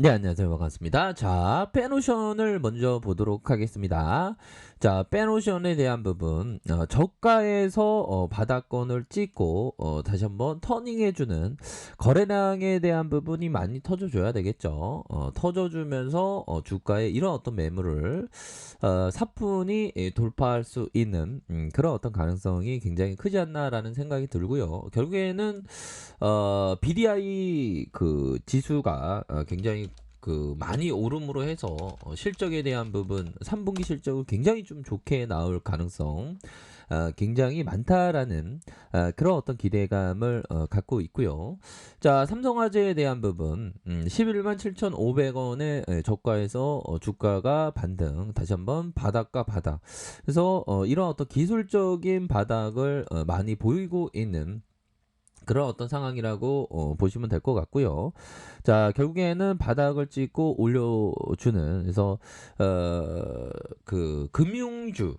네, 안녕하세요. 반갑습니다. 자, 페노션을 먼저 보도록 하겠습니다. 자, 페노션에 대한 부분, 저가에서 바닥권을 찍고 다시 한번 터닝해주는 거래량에 대한 부분이 많이 터져줘야 되겠죠. 터져주면서 주가에 이런 어떤 매물을 사뿐히 돌파할 수 있는 그런 어떤 가능성이 굉장히 크지 않나라는 생각이 들고요. 결국에는 BDI 그 지수가 굉장히 그 많이 오름으로 해서 실적에 대한 부분 3분기 실적을 굉장히 좀 좋게 나올 가능성 굉장히 많다라는 그런 어떤 기대감을 갖고 있고요. 자, 삼성화재에 대한 부분 11만 7,500원의 저가에서 주가가 반등 다시 한번 바닥과 바닥 그래서 이런 어떤 기술적인 바닥을 많이 보이고 있는 그런 어떤 상황이라고 보시면 될 것 같고요. 자, 결국에는 바닥을 찍고 올려주는 그래서 그 금융주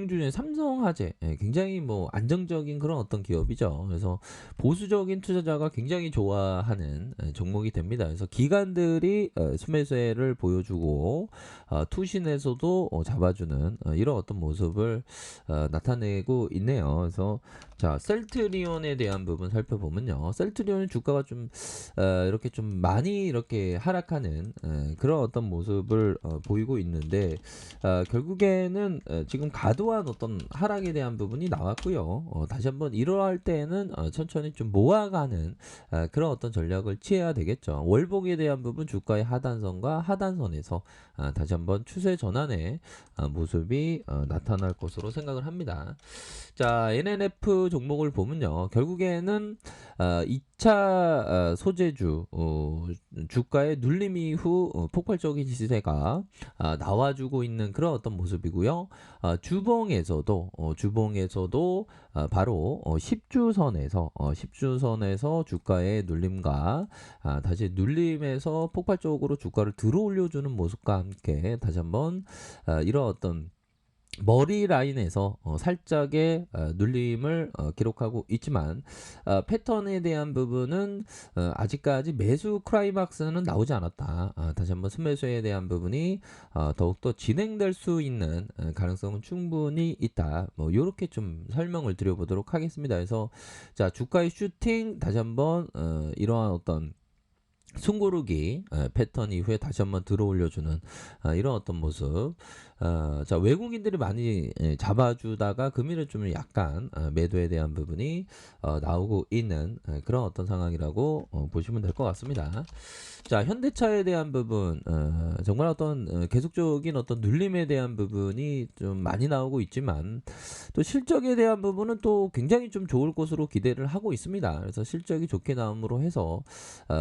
중에 삼성화재 굉장히 뭐 안정적인 그런 어떤 기업이죠. 그래서 보수적인 투자자가 굉장히 좋아하는 종목이 됩니다. 그래서 기관들이 순매수를 보여주고 투신에서도 잡아주는 이런 어떤 모습을 나타내고 있네요. 그래서 자, 셀트리온에 대한 부분 살펴보면요. 셀트리온 주가가 좀 이렇게 좀 많이 이렇게 하락하는 그런 어떤 모습을 보이고 있는데 결국에는 지금 과도한 어떤 하락에 대한 부분이 나왔고요. 다시 한번 이러할 때에는 천천히 좀 모아가는 그런 어떤 전략을 취해야 되겠죠. 월봉에 대한 부분 주가의 하단선과 하단선에서 다시 한번 추세 전환의 모습이 나타날 것으로 생각을 합니다. 자, NNF 종목을 보면요. 결국에는 2차 소재주 주가의 눌림 이후 폭발적인 시세가 나와주고 있는 그런 어떤 모습이고요. 주봉에서도 바로 10주선에서 주가의 눌림과 다시 눌림에서 폭발적으로 주가를 들어올려주는 모습과 함께 다시 한번 이런 어떤 머리 라인에서 살짝의 눌림을 기록하고 있지만 패턴에 대한 부분은 아직까지 매수 클라이막스는 나오지 않았다. 다시 한번 순매수에 대한 부분이 더욱더 진행될 수 있는 가능성은 충분히 있다. 뭐 이렇게 좀 설명을 드려보도록 하겠습니다. 그래서 자, 주가의 슈팅 다시 한번 이러한 어떤 숨고르기 패턴 이후에 다시 한번 들어올려주는 이런 어떤 모습. 자, 외국인들이 많이 잡아주다가 금일은 좀 약간 매도에 대한 부분이 나오고 있는 그런 어떤 상황이라고 보시면 될 것 같습니다. 자, 현대차에 대한 부분 정말 어떤 계속적인 어떤 눌림에 대한 부분이 좀 많이 나오고 있지만 또 실적에 대한 부분은 또 굉장히 좀 좋을 것으로 기대를 하고 있습니다. 그래서 실적이 좋게 나옴으로 해서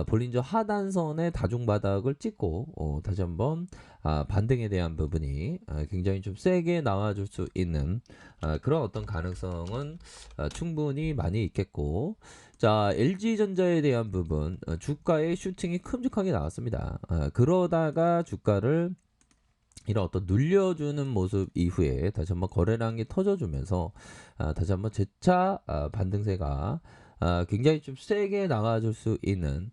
볼린저 하단선의 다중바닥을 찍고 다시 한번 반등에 대한 부분이 굉장히 좀 세게 나와줄 수 있는 그런 어떤 가능성은 충분히 많이 있겠고 자, LG전자에 대한 부분 주가의 슈팅이 큼직하게 나왔습니다. 그러다가 주가를 이런 어떤 눌려주는 모습 이후에 다시 한번 거래량이 터져주면서 다시 한번 재차 반등세가 굉장히 좀 세게 나와줄 수 있는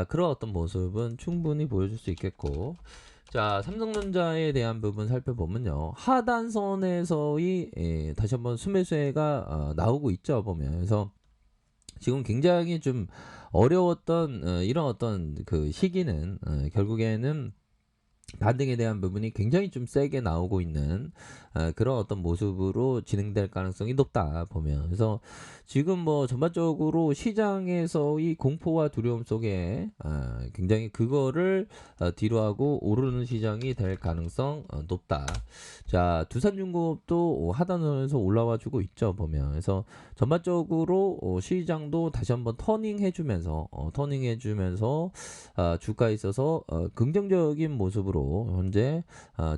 그런 어떤 모습은 충분히 보여줄 수 있겠고 자, 삼성전자에 대한 부분 살펴보면요. 하단선에서의 다시 한번 순매수가 나오고 있죠, 보면. 그래서 지금 굉장히 좀 어려웠던 이런 어떤 그 시기는 결국에는 반등에 대한 부분이 굉장히 좀 세게 나오고 있는 그런 어떤 모습으로 진행될 가능성이 높다 보면 그래서 지금 뭐 전반적으로 시장에서의 공포와 두려움 속에 굉장히 그거를 뒤로하고 오르는 시장이 될 가능성 높다. 자, 두산중공업도 하단선에서 올라와 주고 있죠 보면 그래서 전반적으로 시장도 다시 한번 터닝해주면서 주가에 있어서 긍정적인 모습으로 현재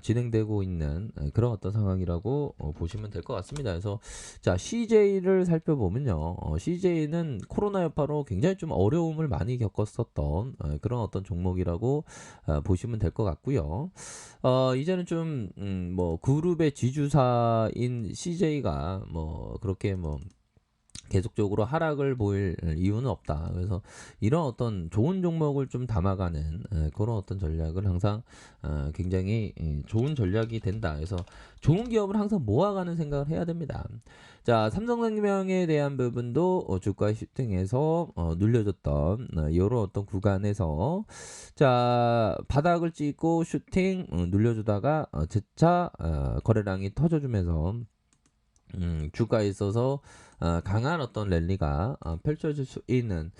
진행되고 있는 그런 어떤 상황이라고 보시면 될 것 같습니다. 그래서 자, CJ를 살펴보면요. CJ는 코로나 여파로 굉장히 좀 어려움을 많이 겪었었던 그런 어떤 종목이라고 보시면 될 것 같고요. 이제는 좀 뭐 그룹의 지주사인 CJ가 뭐 그렇게 뭐 계속적으로 하락을 보일 이유는 없다. 그래서 이런 어떤 좋은 종목을 좀 담아가는 그런 어떤 전략을 항상 굉장히 좋은 전략이 된다. 그래서 좋은 기업을 항상 모아가는 생각을 해야 됩니다. 자, 삼성생명에 대한 부분도 주가 슈팅에서 눌려줬던 이런 어떤 구간에서 자, 바닥을 찍고 슈팅 눌려주다가 재차 거래량이 터져주면서 주가에 있어서 강한 어떤 랠리가 펼쳐질 수 있는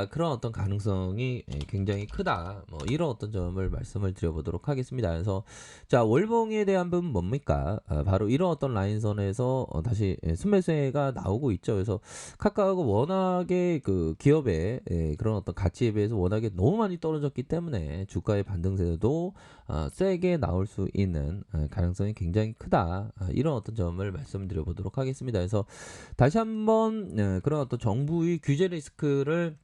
그런 어떤 가능성이 굉장히 크다. 뭐 이런 어떤 점을 말씀을 드려보도록 하겠습니다. 그래서 자, 월봉에 대한 부분 뭡니까? 바로 이런 어떤 라인선에서 다시 순매수가 나오고 있죠. 그래서 카카오가 워낙에 그 기업의 그런 어떤 가치에 비해서 워낙에 너무 많이 떨어졌기 때문에 주가의 반등세도 세게 나올 수 있는 가능성이 굉장히 크다. 이런 어떤 점을 말씀드려보도록 하겠습니다. 그래서 다시 한번 그런 어떤 정부의 규제 리스크를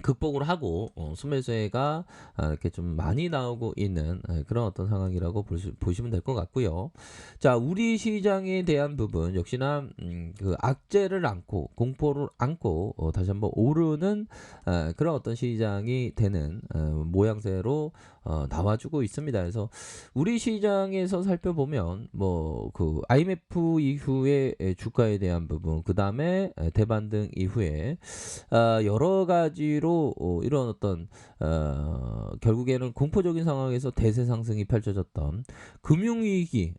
극복을 하고 순매수가 이렇게 좀 많이 나오고 있는 그런 어떤 상황이라고 보시면 될 것 같고요. 자, 우리 시장에 대한 부분 역시나 그 악재를 안고 공포를 안고 다시 한번 오르는 그런 어떤 시장이 되는 모양새로 나와주고 있습니다. 그래서 우리 시장에서 살펴보면 뭐 그 IMF 이후에 주가에 대한 부분, 그 다음에 대반등 이후에 여러 가지로 이런 어떤 결국에는 공포적인 상황에서 대세 상승이 펼쳐졌던 금융위기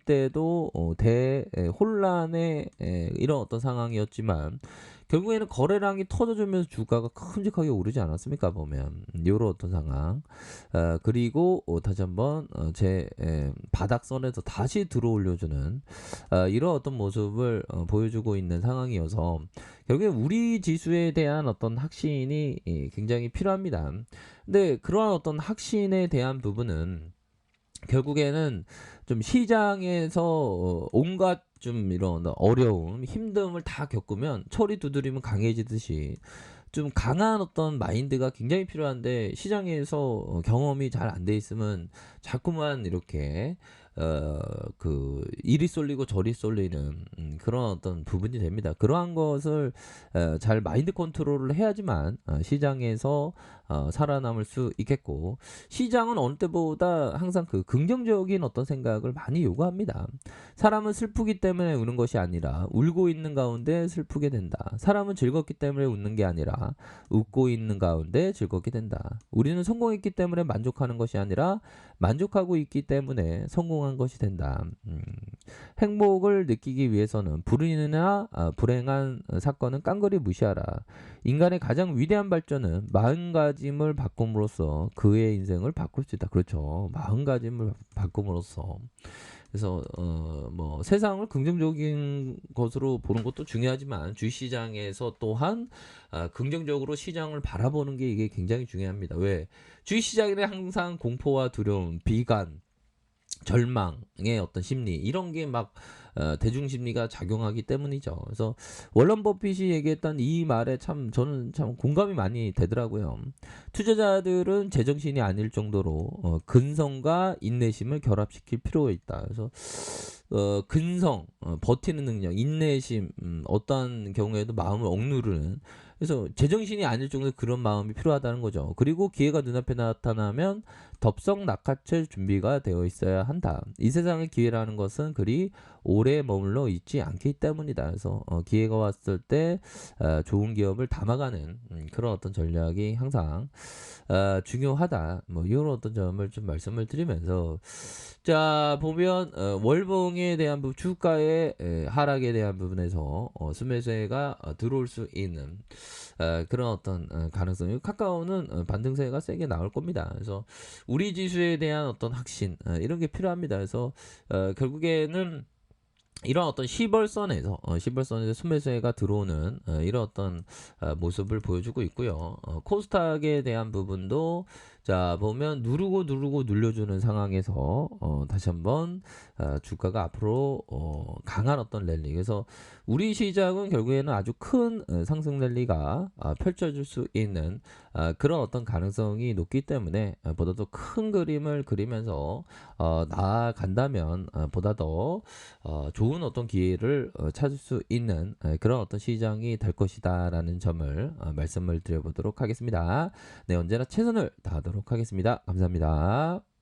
때도 대혼란의 이런 어떤 상황이었지만 결국에는 거래량이 터져주면서 주가가 큼직하게 오르지 않았습니까? 보면 이런 어떤 상황 그리고 다시 한번 제 바닥선에서 다시 들어올려주는 이런 어떤 모습을 보여주고 있는 상황이어서 결국에 우리 지수에 대한 어떤 확신이 굉장히 필요합니다. 근데 그러한 어떤 확신에 대한 부분은 결국에는 좀 시장에서 온갖 좀 이런 어려움, 힘듦을 다 겪으면 철이 두드리면 강해지듯이 좀 강한 어떤 마인드가 굉장히 필요한데 시장에서 경험이 잘 안 돼 있으면 자꾸만 이렇게 그 이리 쏠리고 저리 쏠리는 그런 어떤 부분이 됩니다. 그러한 것을 잘 마인드 컨트롤을 해야지만 시장에서 살아남을 수 있겠고 시장은 어느 때보다 항상 그 긍정적인 어떤 생각을 많이 요구합니다. 사람은 슬프기 때문에 우는 것이 아니라 울고 있는 가운데 슬프게 된다. 사람은 즐겁기 때문에 웃는 게 아니라 웃고 있는 가운데 즐겁게 된다. 우리는 성공했기 때문에 만족하는 것이 아니라 만족하고 있기 때문에 성공한 것이 된다. 행복을 느끼기 위해서는 불운이나 불행한 사건은 깡그리 무시하라. 인간의 가장 위대한 발전은 마음가짐을 바꿈으로써 그의 인생을 바꿀 수 있다. 그렇죠. 마음가짐을 바꿈으로써. 그래서 뭐 세상을 긍정적인 것으로 보는 것도 중요하지만 주식시장에서 또한 긍정적으로 시장을 바라보는 게 이게 굉장히 중요합니다. 왜? 주식시장에는 항상 공포와 두려움, 비관, 절망의 어떤 심리 이런 게 막 대중 심리가 작용하기 때문이죠. 그래서 월런 버핏이 얘기했던 이 말에 참 저는 참 공감이 많이 되더라고요. 투자자들은 제정신이 아닐 정도로 근성과 인내심을 결합시킬 필요가 있다. 그래서 근성, 버티는 능력, 인내심, 어떠한 경우에도 마음을 억누르는 그래서 제정신이 아닐 정도로 그런 마음이 필요하다는 거죠. 그리고 기회가 눈앞에 나타나면 덥석 낚아챌 준비가 되어 있어야 한다. 이 세상의 기회라는 것은 그리 오래 머물러 있지 않기 때문이다. 그래서 기회가 왔을 때 좋은 기업을 담아가는 그런 어떤 전략이 항상 중요하다. 뭐 이런 어떤 점을 좀 말씀을 드리면서 자 보면 월봉에 대한 부분 주가의 하락에 대한 부분에서 순매수가 들어올 수 있는 그런 어떤 가능성이 카카오는 반등세가 세게 나올 겁니다. 그래서 우리 지수에 대한 어떤 확신 이런 게 필요합니다. 그래서 결국에는 이런 어떤 시벌선에서 순매수가 들어오는 이런 어떤 모습을 보여주고 있고요. 코스닥에 대한 부분도 자, 보면 누르고 눌려주는 상황에서 다시 한번 주가가 앞으로 강한 어떤 랠리. 그래서 우리 시장은 결국에는 아주 큰 상승 랠리가 펼쳐질 수 있는 그런 어떤 가능성이 높기 때문에 보다 더 큰 그림을 그리면서 나아간다면 보다 더 좋은 어떤 기회를 찾을 수 있는 그런 어떤 시장이 될 것이다라는 점을 말씀을 드려보도록 하겠습니다. 네, 언제나 최선을 다하도록 하겠습니다. 감사합니다.